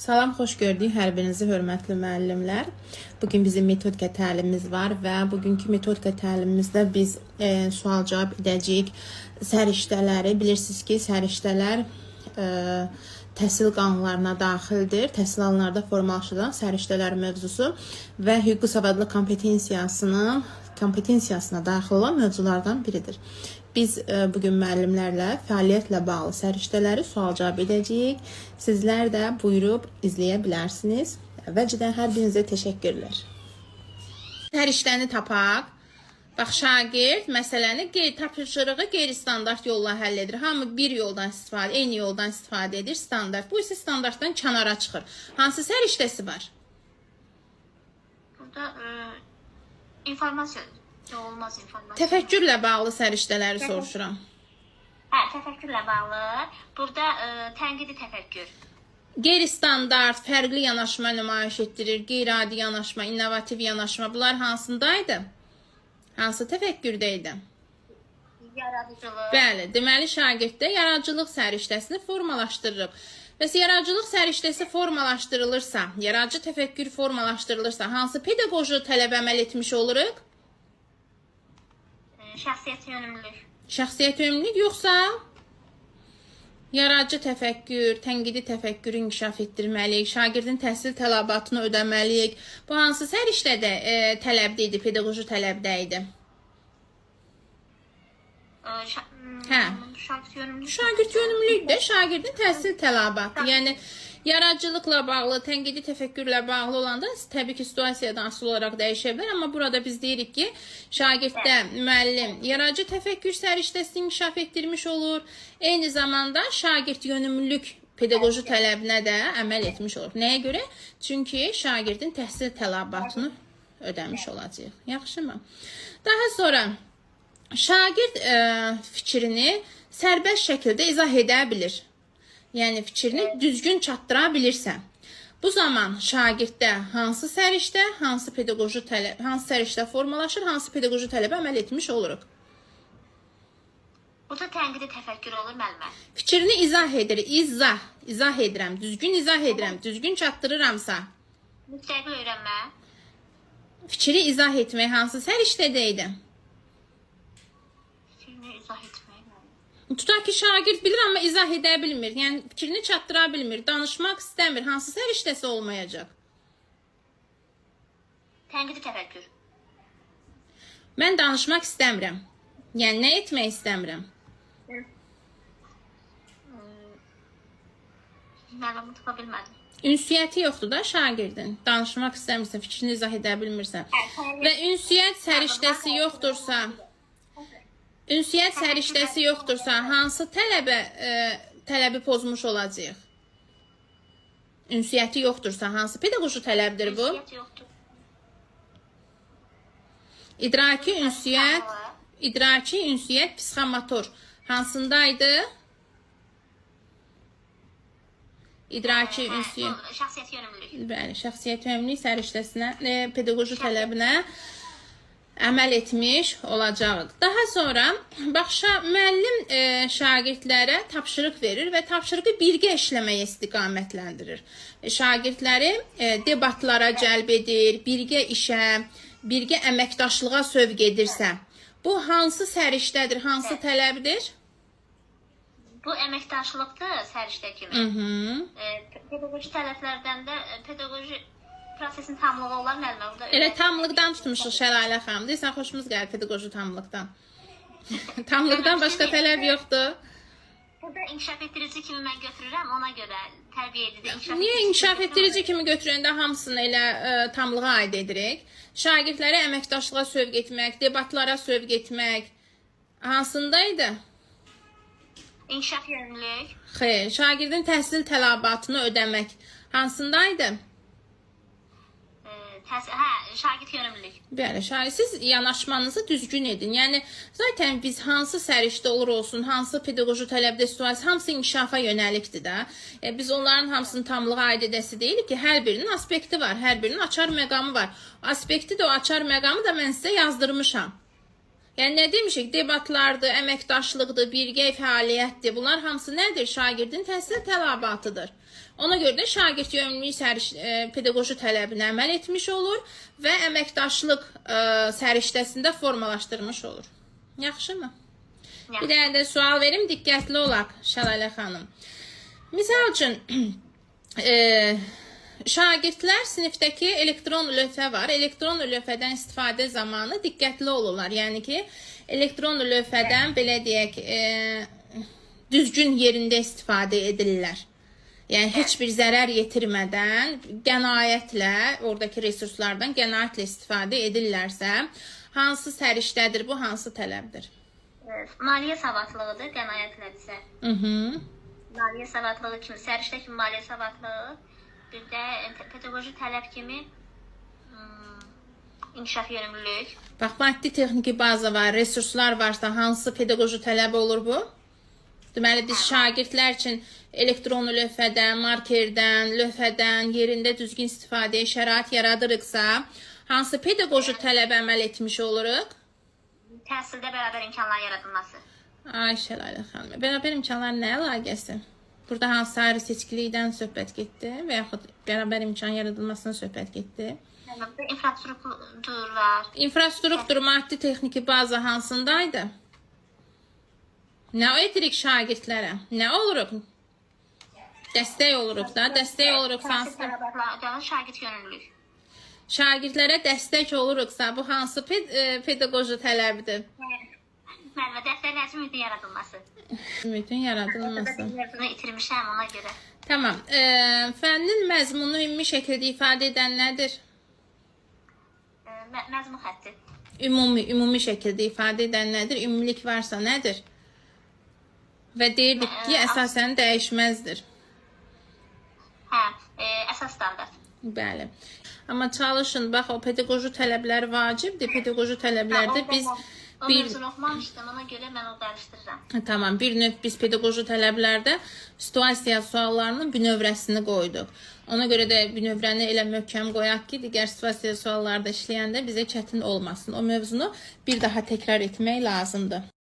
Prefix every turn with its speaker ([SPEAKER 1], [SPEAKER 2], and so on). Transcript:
[SPEAKER 1] Salam, xoş gördük hər birinizi, hörmətli müəllimlər. Bugün bizim metodika təlimimiz var və bugünkü metodika təlimimizdə biz sual-cavab edəcəyik səriştələri. Bilirsiniz ki, səriştələr təhsil qanunlarına daxildir. Təhsil alanlarda formalaşdırılan səriştələr mövzusu və hüquqi savadlıq kompetensiyasına daxil olan mövzulardan biridir. Biz bugün müəllimlərlə fəaliyyətlə bağlı səriştələri sual-cavab edəcəyik. Sizlər də buyurub izləyə bilərsiniz. Əvvəlcədən hər birinizə təşəkkürlər. Səriştəni tapaq. Bax, şagird məsələni tapşırığı qeyri-standart yolla həll edir. Hamı bir yoldan istifadə, eyni yoldan istifadə edir, standart. Bu isə standartdan kənara çıxır. Hansı səriştəsi var?
[SPEAKER 2] Burada informasiya olmaz informasiya.
[SPEAKER 1] Təfəkkürlə bağlı səriştələri soruşuram.
[SPEAKER 2] Hə, təfəkkürlə bağlı. Burada tənqidi təfəkkür.
[SPEAKER 1] Qeyri-standart, fərqli yanaşma nümayiş etdirir, qeyri-adi yanaşma, innovativ yanaşma. Bunlar hansındaydı? Hansı təfəkkürdə idi?
[SPEAKER 2] Yaradıcılıq.
[SPEAKER 1] Bəli, deməli şagirddə yaradıcılıq səriştəsini formalaşdırırıq. Bəs yaradıcılıq səriştəsi formalaşdırılırsa, yaradıcı təfəkkür formalaşdırılırsa, hansı pedaqoji tələb əməl etmiş oluruq?
[SPEAKER 2] Şəxsiyyət yönümlülük.
[SPEAKER 1] Şəxsiyyət yönümlülük yoxsa yaradıcı təfəkkür, tənqidi təfəkkürü inkişaf etdirməliyik, şagirdin təhsil tələbatını ödəməliyik. Bu hansı səriştədə tələbdə idi, pedaqoji tələbdə idi? Hə. Şagird yönümlülük də şagirdin təhsil tələbatı. Yəni yaradıcılıqla bağlı, tənqidi təfəkkürlə bağlı olanda təbii ki, situasiyadan asılı olaraq dəyişə bilər, amma burada biz deyirik ki, şagirddə müəllim yaradıcı təfəkkür səriştəsini inkişaf etdirmiş olur. Eyni zamanda şagird yönümlülük pedaqoji tələbinə də əməl etmiş olur. Nəyə görə? Çünki şagirdin təhsil tələbatını ödəmiş olacaq. Yaxşımı? Daha sonra şagird fikrini sərbəst şəkildə izah edə bilir. Yəni fikrini düzgün çatdıra bilirsən. Bu zaman şagirddə hansı səriştə, hansı pedaqoji tələb, hansı səriştə formalaşır, hansı pedaqoji tələbə əməl etmiş oluruq?
[SPEAKER 2] Burada tənqidi təfəkkür olur müəllimə.
[SPEAKER 1] Fikrini izah edir, izah edirəm, düzgün izah edirəm, düzgün çatdırıramsa.
[SPEAKER 2] Müstəqil öyrənmə.
[SPEAKER 1] Fikri izah etmək hansı səriştədə idi?
[SPEAKER 2] Fikrini izah etmək.
[SPEAKER 1] Tutaq ki, şagird bilir, amma izah edə bilmir. Yəni, fikrini çatdıra bilmir, danışmaq istəmir. Hansı səriştəsi olmayacaq?
[SPEAKER 2] Tənqidi təfəkkür.
[SPEAKER 1] Mən danışmaq istəmirəm. Yəni, nə etmək istəmirəm?
[SPEAKER 2] Məlumu tapa bilmədim.
[SPEAKER 1] Ünsiyyəti yoxdur da şagirdin. Danışmaq istəmirsən, fikrini izah edə bilmirsən. Və ünsiyyət səriştəsi yoxdursa... Ünsiyyət səriştəsi yoxdursa, hansı tələbi pozmuş olacaq? Ünsiyyəti yoxdursa, hansı pedaqoji tələbdir bu?
[SPEAKER 2] Ünsiyyət yoxdur.
[SPEAKER 1] İdraki ünsiyyət, psixomotor. Hansındaydı? İdraki ünsiyyət.
[SPEAKER 2] Şəxsiyyət yönümlülük.
[SPEAKER 1] Bəli, şəxsiyyət yönümlülük səriştəsinə, pedaqoji tələbinə əməl etmiş olacaq. Daha sonra bax, müəllim şagirdlərə tapşırıq verir və tapşırığı birgə işləməyə istiqamətləndirir. Şagirdləri debatlara cəlb edir, birgə işə, birgə əməkdaşlığa sövq edirsə, bu hansı səriştədir, hansı tələbdir?
[SPEAKER 2] Bu əməkdaşlıqdır səriştə kimi. Pedaqoji tələblərdən də pedaqoji prosesin tamlığı olar müəllimə.
[SPEAKER 1] Elə tamlıqdan tutmuşuq Şəlalə xanım. Deyirsən, xoşumuz gəlir pedaqoji tamlıqdan. Tamlıqdan başqa tələb yoxdur.
[SPEAKER 2] Burada inkişaf etdirici kimi mən götürürəm, ona görə tərbiyə edici inkişaf.
[SPEAKER 1] Niyə inkişaf etdirici kimi götürəndə hamısını elə tamlığa aid edirik? Şagirdləri əməkdaşlığa sövq etmək, debatlara sövq etmək hansındaydı?
[SPEAKER 2] İnkişaf yönümlülük.
[SPEAKER 1] Xeyr, şagirdin təhsil tələbatını ödəmək hansındaydı?
[SPEAKER 2] Hə, şagird yönümlülük.
[SPEAKER 1] Bəli, siz yanaşmanızı düzgün edin. Yəni, zaten biz hansı səriştə olur olsun, hansı pedaqoji tələbdə situasiya, hamısı inkişafa yönəlikdir də. Biz onların hamısını tamlığa aid edəsi deyilik ki, hər birinin aspekti var, hər birinin açar məqamı var. Aspekti də o açar məqamı da mən sizə yazdırmışam. Yəni nə demişik? Debatlardır, əməkdaşlıqdır, birgə fəaliyyətdir. Bunlar hamısı nədir? Şagirdin təhsil tələbatıdır. Ona görə də şagird yönümlülük pedaqoji tələbinə əməl etmiş olur və əməkdaşlıq səriştəsində formalaşdırmış olur. Yaxşımı? Bir dənə də sual verim, diqqətli olaq Şəlalə xanım. Misal üçün, şagirdlər sinifdəki elektron lövhə var. Elektron lövhədən istifadə zamanı diqqətli olurlar. Yəni ki, elektron lövhədən belə deyək, düzgün yerində istifadə edirlər. Yəni heç bir zərər yetirmədən, qənaətlə, oradakı resurslardan qənaətlə istifadə edirlərsə, hansı səriştədir bu, hansı tələbdir?
[SPEAKER 2] Maliyyə savadlığıdır, qənaətlədirsə. Maliyyə savadlığı kimi, səriştə kimi maliyyə savadlığı, bir də pedaqoji tələb kimi inkişaf yönümlülük.
[SPEAKER 1] Bax, maddi texniki baza var, resurslar varsa hansı pedaqoji tələb olur bu? Deməli, biz şagirdlər üçün elektron lövhədən, markerdən, lövhədən, yerində düzgün istifadəyə şərait yaradırıqsa, hansı pedaqoji tələbə əməl etmiş oluruq?
[SPEAKER 2] Təhsildə bərabər imkanlar yaradılması.
[SPEAKER 1] Ay Şəlalə xanım, bərabər imkanlar nə əlaqəsi? Burada hansı ayrı seçkilikdən söhbət getdi və yaxud bərabər imkan yaradılmasına söhbət getdi?
[SPEAKER 2] İnfrastruktur var.
[SPEAKER 1] İnfrastruktur, maddi texniki baza hansındaydı? Nə edirik şagirdlərə? Nə oluruq? Dəstək oluruq da, dəstək oluruq hansı?
[SPEAKER 2] Şagird yönümlülük.
[SPEAKER 1] Şagirdlərə dəstək oluruqsa, bu hansı pedaqoji tələbdir?
[SPEAKER 2] Müəllimə, dəftərlər üçün ümidin yaradılması.
[SPEAKER 1] Ümidin yaradılması.
[SPEAKER 2] Bunu itirmişəm ona görə.
[SPEAKER 1] Tamam. Fənnin məzmununu ümumi şəkildə ifadə edən nədir?
[SPEAKER 2] Məzmun xətti.
[SPEAKER 1] Ümumi şəkildə ifadə edən nədir? Ümumilik varsa nədir? Və deyirdik ki, əsasən dəyişməzdir.
[SPEAKER 2] Hə, əsas standart.
[SPEAKER 1] Bəli. Amma çalışın, bax, o pedaqoji tələblər vacibdir. Pedaqoji tələblərdə biz
[SPEAKER 2] O mövzunu oxumamışdım, ona görə mən o qarışdırıram.
[SPEAKER 1] Tamam, bir növ biz pedaqoji tələblərdə situasiya suallarının bünövrəsini qoyduq. Ona görə də bünövrəni elə möhkəm qoyaq ki, digər situasiya suallarda işləyəndə bizə çətin olmasın. O mövzunu bir daha təkrar etmək lazımdır.